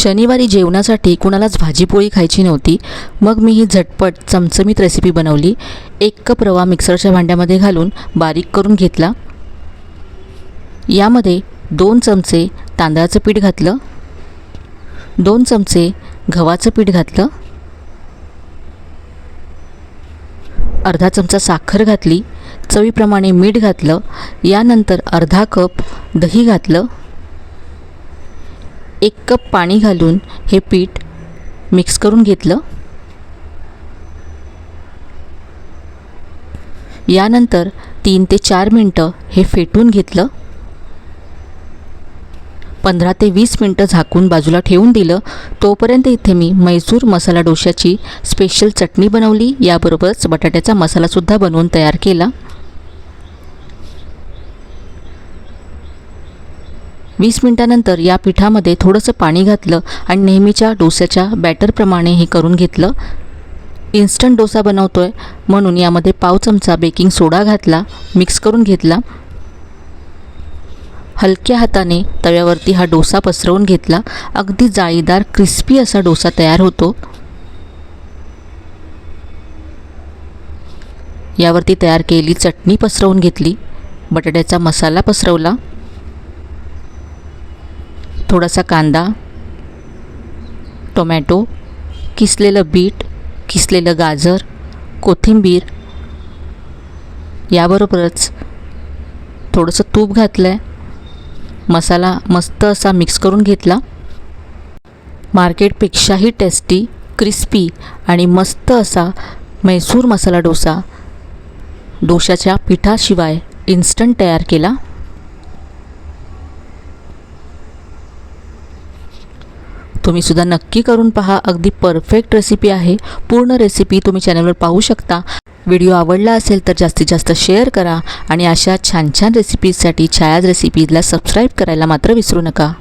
शनिवारी जेवणासाठी कुणालाच भाजीपोळी खायची नव्हती. मग मी ही झटपट चमचमीत रेसिपी बनवली. 1 कप रवा मिक्सरच्या भांड्यामध्ये घालून बारीक करून घेतला. यामध्ये 2 चमचे तांदळाचं पीठ घातलं, 2 चमचे गव्हाचं पीठ घातलं, अर्धा चमचा साखर घातली, चवीप्रमाणे मीठ घातलं. यानंतर अर्धा कप दही घातलं. 1 कप पाणी घालून हे पीठ मिक्स करून घेतलं. यानंतर 3 ते 4 मिनटं हे फेटून घेतलं. 15 ते 20 मिनटं झाकून बाजूला ठेवून दिलं. तोपर्यंत इथे मी मैसूर मसाला डोश्याची स्पेशल चटणी बनवली. याबरोबरच बटाट्याचा मसालासुद्धा बनवून तयार केला. 20 मिनटानंतर या पिठामध्ये थोडंसं पाणी घातलं आणि नेहमीच्या डोस्याच्या बॅटरप्रमाणे हे करून घेतलं. इन्स्टंट डोसा बनवतोय म्हणून यामध्ये पाव चमचा बेकिंग सोडा घातला, मिक्स करून घेतला. हलक्या हाताने तव्यावरती हा डोसा पसरवून घेतला. अगदी जाळीदार क्रिस्पी असा डोसा तयार होतो. यावरती तयार केलेली चटणी पसरवून घेतली. बटाट्याचा मसाला पसरवला. थोडासा कांदा, टोमॅटो, किसलेलं बीट, किसलेलं गाजर, कोथिंबीर, याबरोबरच थोडंसं तूप घातलं आहे. मसाला मस्त असा मिक्स करून घेतला. मार्केटपेक्षाही टेस्टी, क्रिस्पी आणि मस्त असा मैसूर मसाला डोसा डोशाच्या पिठाशिवाय इन्स्टंट तयार केला. तुम्ही सुद्धा नक्की करून पहा. अगदी परफेक्ट रेसिपी आहे. पूर्ण रेसिपी तुम्ही चॅनलवर पाहू शकता. व्हिडिओ आवडला असेल तर जास्तीत जास्त शेअर करा आणि अशा छान छान रेसिपीजसाठी छायाज रेसिपीजला सबस्क्राईब करायला मात्र विसरू नका.